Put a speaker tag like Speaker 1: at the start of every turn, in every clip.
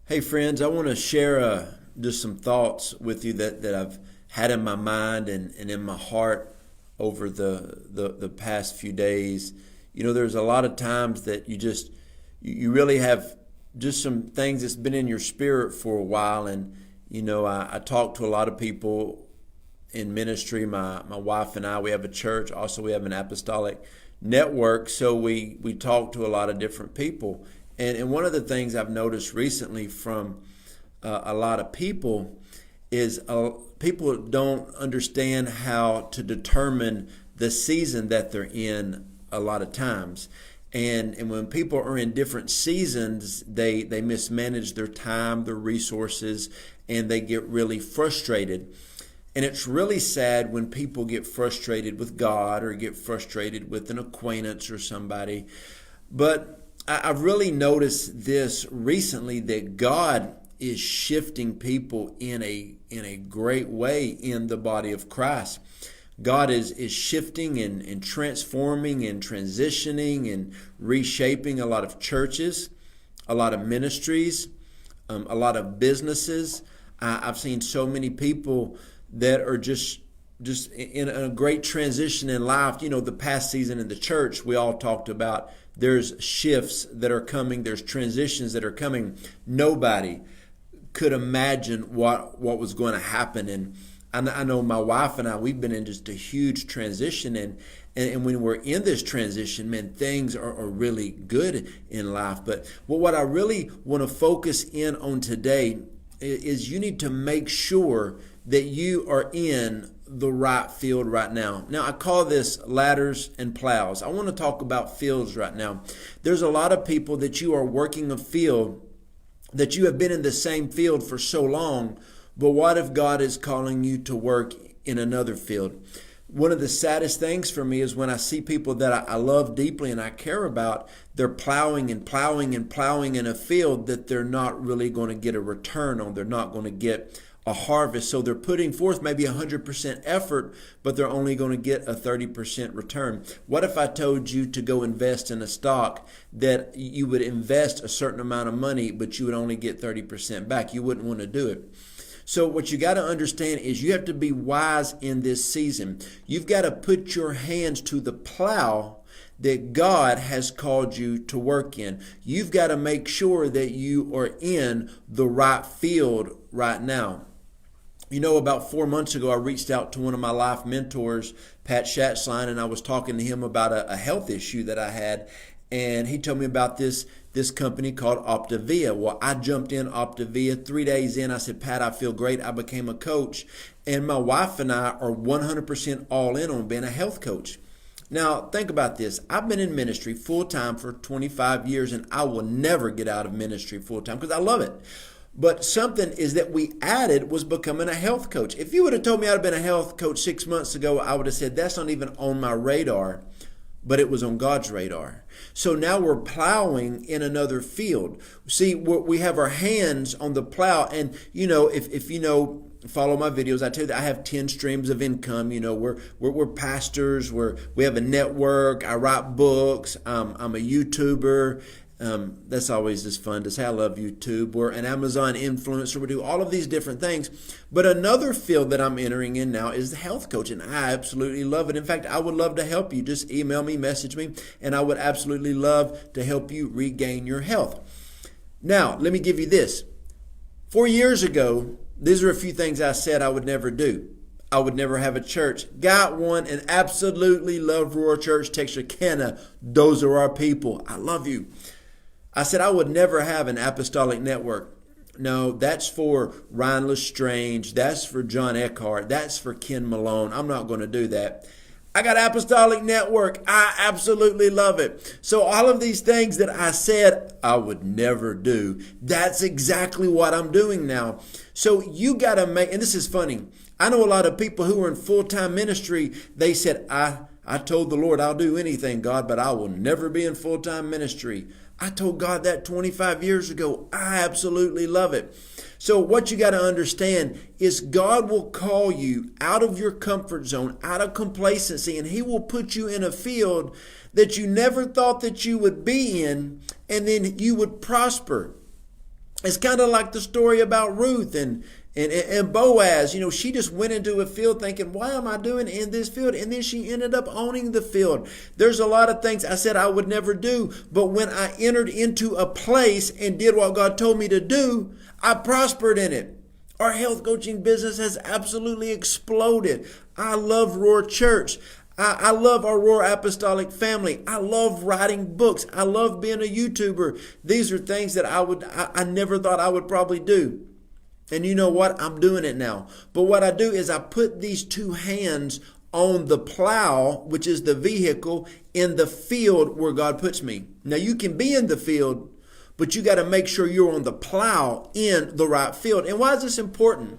Speaker 1: Hey friends, I want to share just some thoughts with you that I've had in my mind and in my heart over the past few days. There's a lot of times that you really have just some things that's been in your spirit for a while. And I talk to a lot of people in ministry. My wife and I, we have a church. Also, we have an apostolic network. So we talk to a lot of different people. And one of the things I've noticed recently from a lot of people is people don't understand how to determine the season that they're in a lot of times. And when people are in different seasons, they mismanage their time, their resources, and they get really frustrated. And it's really sad when people get frustrated with God or get frustrated with an acquaintance or somebody. But I've really noticed this recently, that God is shifting people in a great way in the body of Christ. God is shifting and transforming and transitioning and reshaping a lot of churches, a lot of ministries, a lot of businesses. I've seen so many people that are just in a great transition in life. The past season in the church, we all talked about there's shifts that are coming. There's transitions that are coming. Nobody could imagine what was going to happen. And I know my wife and I, we've been in just a huge transition. And when we're in this transition, man, things are really good in life. But what I really want to focus in on today is you need to make sure that you are in the right field right now. Now, I call this ladders and plows. I want to talk about fields right now. There's a lot of people that you are working a field, that you have been in the same field for so long, but what if God is calling you to work in another field? One of the saddest things for me is when I see people that I love deeply and I care about, they're plowing and plowing and plowing in a field that they're not really going to get a return on. They're not going to get a harvest. So they're putting forth maybe 100% effort, but they're only going to get a 30% return. What if I told you to go invest in a stock that you would invest a certain amount of money, but you would only get 30% back? You wouldn't want to do it. So what you got to understand is you have to be wise in this season. You've got to put your hands to the plow that God has called you to work in. You've got to make sure that you are in the right field right now. About 4 months ago, I reached out to one of my life mentors, Pat Schatzline, and I was talking to him about a health issue that I had. And he told me about this company called Optavia. Well, I jumped in Optavia. 3 days in, I said, Pat, I feel great. I became a coach. And my wife and I are 100% all in on being a health coach. Now, think about this. I've been in ministry full-time for 25 years, and I will never get out of ministry full-time because I love it. But something is that we added was becoming a health coach. If you would have told me I'd have been a health coach 6 months ago, I would have said that's not even on my radar, but it was on God's radar. So now we're plowing in another field. See, we have our hands on the plow. And, if follow my videos, I tell you that I have 10 streams of income. We're pastors. We have a network. I write books. I'm a YouTuber. That's always just fun to say. I love YouTube. We're an Amazon influencer. We do all of these different things. But another field that I'm entering in now is the health coach, and I absolutely love it. In fact, I would love to help you. Just email me, message me, and I would absolutely love to help you regain your health. Now, let me give you this. 4 years ago, these are a few things I said I would never do. I would never have a church. Got one and absolutely love Roar Church, Texarkana. Those are our people. I love you. I said I would never have an apostolic network. No, that's for Ryan Lestrange. That's for John Eckhart. That's for Ken Malone. I'm not going to do that. I got apostolic network. I absolutely love it. So all of these things that I said I would never do, that's exactly what I'm doing now. So you got to make, and this is funny. I know a lot of people who are in full-time ministry. They said, I told the Lord, I'll do anything, God, but I will never be in full-time ministry. I told God that 25 years ago. I absolutely love it. So what you got to understand is God will call you out of your comfort zone, out of complacency, and He will put you in a field that you never thought that you would be in, and then you would prosper. It's kind of like the story about Ruth and Boaz. She just went into a field thinking, why am I doing in this field? And then she ended up owning the field. There's a lot of things I said I would never do. But when I entered into a place and did what God told me to do, I prospered in it. Our health coaching business has absolutely exploded. I love Roar Church. I love our Roar Apostolic family. I love writing books. I love being a YouTuber. These are things that I never thought I would probably do. And you know what? I'm doing it now. But what I do is I put these two hands on the plow, which is the vehicle, in the field where God puts me. Now you can be in the field, but you got to make sure you're on the plow in the right field. And why is this important?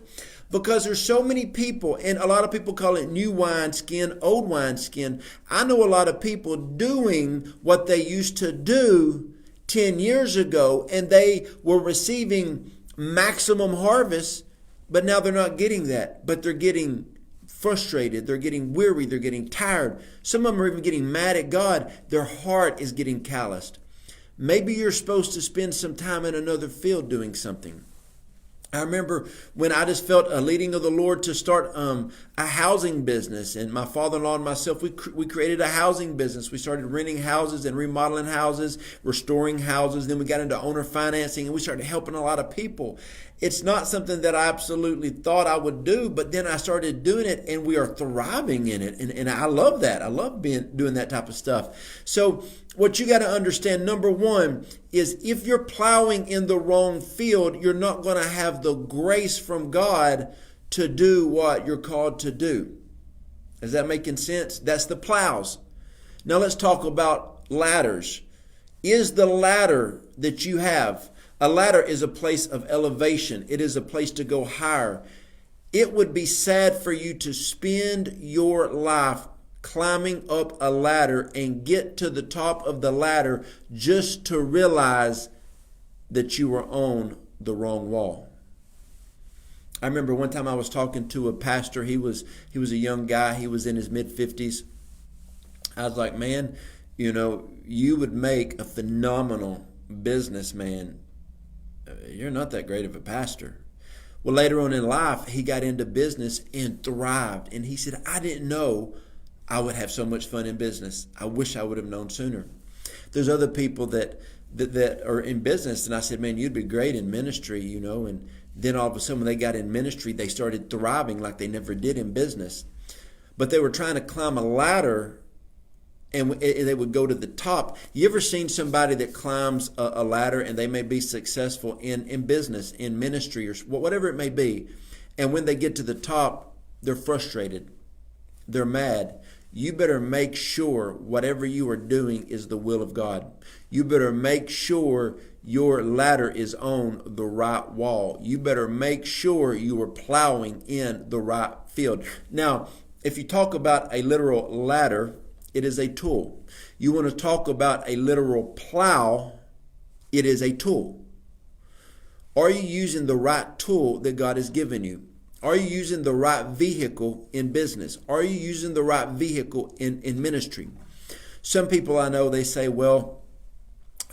Speaker 1: Because there's so many people, and a lot of people call it new wineskin, old wineskin. I know a lot of people doing what they used to do 10 years ago, and they were receiving maximum harvest, but now they're not getting that. But they're getting frustrated, they're getting weary, they're getting tired. Some of them are even getting mad at God. Their heart is getting calloused. Maybe you're supposed to spend some time in another field doing something. I remember when I just felt a leading of the Lord to start a housing business, and my father-in-law and myself, we created a housing business. We started renting houses and remodeling houses, restoring houses. Then we got into owner financing, and we started helping a lot of people. It's not something that I absolutely thought I would do, but then I started doing it, and we are thriving in it. And I love that. I love doing that type of stuff. So what you got to understand, number one, is if you're plowing in the wrong field, you're not going to have the grace from God to do what you're called to do. Is that making sense? That's the plows. Now let's talk about ladders. Is the ladder that you have, a ladder is a place of elevation. It is a place to go higher. It would be sad for you to spend your life climbing up a ladder and get to the top of the ladder just to realize that you were on the wrong wall. I remember one time I was talking to a pastor. He was a young guy. He was in his mid-50s. I was like, man, you would make a phenomenal businessman. You're not that great of a pastor. Well, later on in life, he got into business and thrived. And he said, I didn't know I would have so much fun in business. I wish I would have known sooner. There's other people that are in business, and I said, man, you'd be great in ministry, and then all of a sudden when they got in ministry, they started thriving like they never did in business. But they were trying to climb a ladder, and they would go to the top. You ever seen somebody that climbs a ladder and they may be successful in business, in ministry, or whatever it may be, and when they get to the top, they're frustrated, they're mad. You better make sure whatever you are doing is the will of God. You better make sure your ladder is on the right wall. You better make sure you are plowing in the right field. Now, if you talk about a literal ladder, it is a tool. You want to talk about a literal plow, it is a tool. Are you using the right tool that God has given you? Are you using the right vehicle in business? Are you using the right vehicle in ministry? Some people I know, they say, well,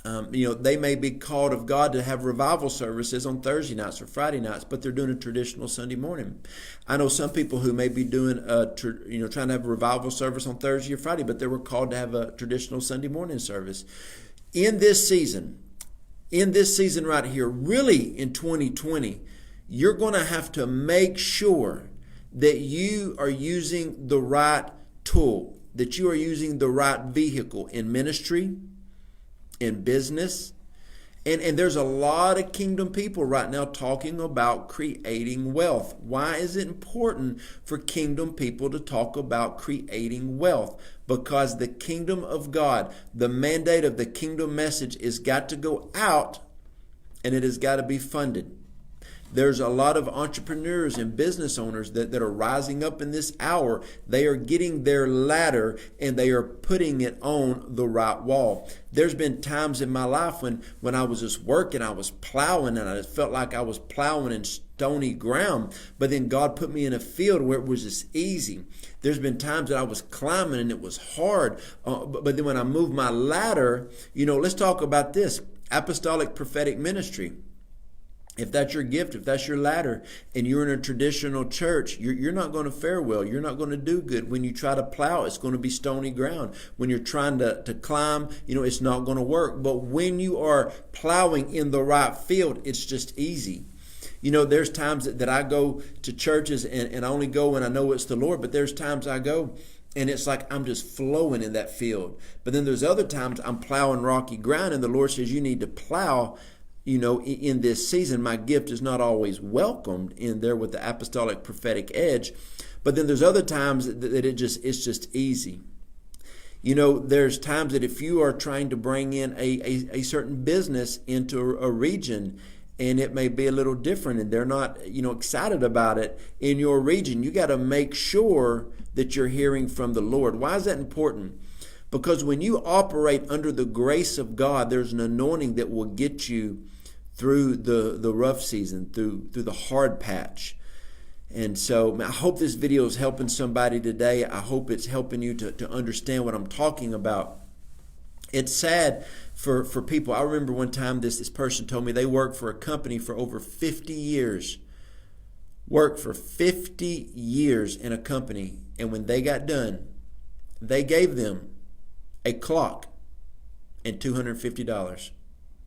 Speaker 1: they may be called of God to have revival services on Thursday nights or Friday nights, but they're doing a traditional Sunday morning. I know some people who may be doing, trying to have a revival service on Thursday or Friday, but they were called to have a traditional Sunday morning service. In this season right here, really in 2020, you're going to have to make sure that you are using the right tool, that you are using the right vehicle in ministry, in business. And there's a lot of kingdom people right now talking about creating wealth. Why is it important for kingdom people to talk about creating wealth? Because the kingdom of God, the mandate of the kingdom message is got to go out, and it has got to be funded. There's a lot of entrepreneurs and business owners that are rising up in this hour. They are getting their ladder and they are putting it on the right wall. There's been times in my life when I was just working, I was plowing, and I just felt like I was plowing in stony ground. But then God put me in a field where it was just easy. There's been times that I was climbing and it was hard. But then when I moved my ladder, let's talk about this. Apostolic prophetic ministry. If that's your gift, if that's your ladder, and you're in a traditional church, you're not going to fare well. You're not going to do good. When you try to plow, it's going to be stony ground. When you're trying to climb, it's not going to work. But when you are plowing in the right field, it's just easy. There's times that I go to churches and I only go when I know it's the Lord, but there's times I go and it's like I'm just flowing in that field. But then there's other times I'm plowing rocky ground and the Lord says you need to plow. In this season, my gift is not always welcomed in there with the apostolic prophetic edge. But then there's other times that it's just easy. There's times that if you are trying to bring in a certain business into a region, and it may be a little different and they're not, excited about it in your region, you got to make sure that you're hearing from the Lord. Why is that important? Because when you operate under the grace of God, there's an anointing that will get you through the rough season, through the hard patch. And so I hope this video is helping somebody today. I hope it's helping you to understand what I'm talking about. It's sad for people. I remember one time this person told me they worked for a company for over 50 years. Worked for 50 years in a company. And when they got done, they gave them a clock and $250.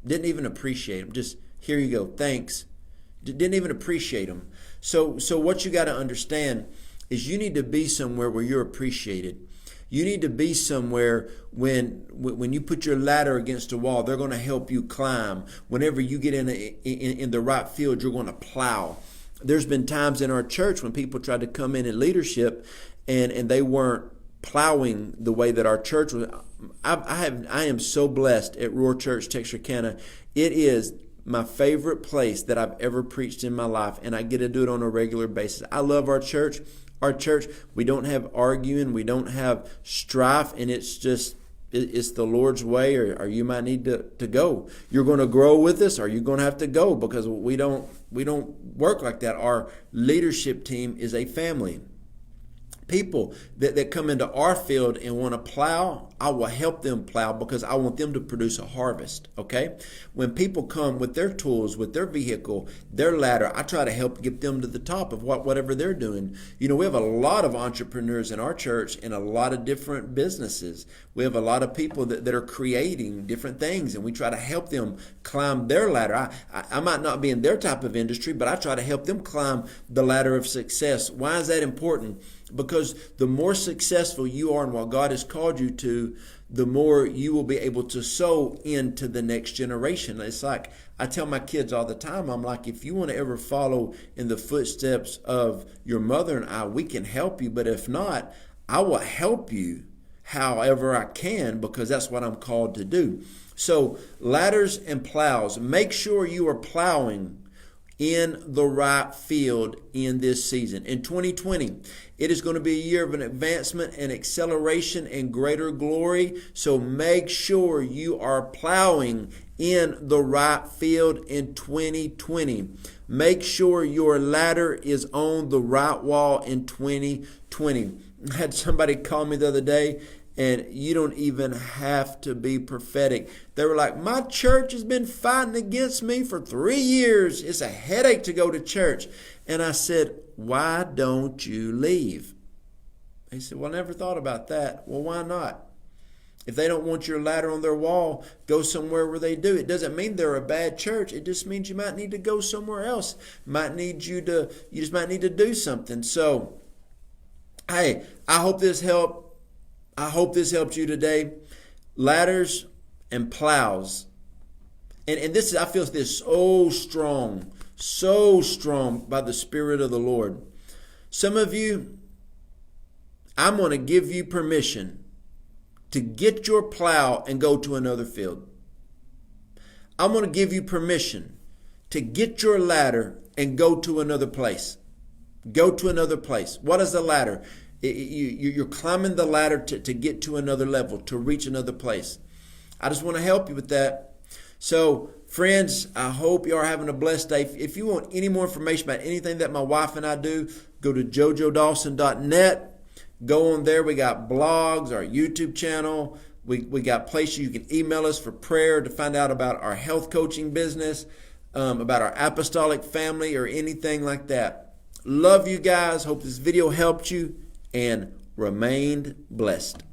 Speaker 1: Didn't even appreciate them. Just, here you go, thanks. Didn't even appreciate them. So what you got to understand is you need to be somewhere where you're appreciated. You need to be somewhere when you put your ladder against a wall, they're going to help you climb. Whenever you get in the right field, you're going to plow. There's been times in our church when people tried to come in leadership and they weren't plowing the way that our church was. I am so blessed at Roar Church, Texarkana. It is my favorite place that I've ever preached in my life, and I get to do it on a regular basis. I love our church. Our church, we don't have arguing, we don't have strife, and it's the Lord's way, or you might need to go. You're going to grow with us, or you're going to have to go, because we don't work like that. Our leadership team is a family. People that come into our field and want to plow, I will help them plow because I want them to produce a harvest, okay? When people come with their tools, with their vehicle, their ladder, I try to help get them to the top of whatever they're doing. We have a lot of entrepreneurs in our church and a lot of different businesses. We have a lot of people that are creating different things, and we try to help them climb their ladder. I might not be in their type of industry, but I try to help them climb the ladder of success. Why is that important? Because the more successful you are in what God has called you to, the more you will be able to sow into the next generation. It's like I tell my kids all the time, I'm like, if you want to ever follow in the footsteps of your mother and I, we can help you. But if not, I will help you however I can, because that's what I'm called to do. So ladders and plows, make sure you are plowing in the right field in this season. In 2020, it is going to be a year of an advancement and acceleration and greater glory. So make sure you are plowing in the right field in 2020. Make sure your ladder is on the right wall in 2020. I had somebody call me the other day, and you don't even have to be prophetic. They were like, my church has been fighting against me for 3 years. It's a headache to go to church. And I said, why don't you leave? He said, well, I never thought about that. Well, why not? If they don't want your ladder on their wall, go somewhere where they do. It doesn't mean they're a bad church. It just means you might need to go somewhere else. You just might need to do something. So, hey, I hope this helped. I hope this helped you today. Ladders and plows. And this, I feel this so strong by the Spirit of the Lord. Some of you, I'm going to give you permission to get your plow and go to another field. I'm going to give you permission to get your ladder and go to another place. Go to another place. What is the ladder? You're climbing the ladder to get to another level, to reach another place. I just want to help you with that. So, friends, I hope you are having a blessed day. If you want any more information about anything that my wife and I do, go to jojodawson.net. Go on there. We got blogs, our YouTube channel. We got places you can email us for prayer to find out about our health coaching business. about our apostolic family or anything like that. Love you guys. Hope this video helped you, and remained blessed.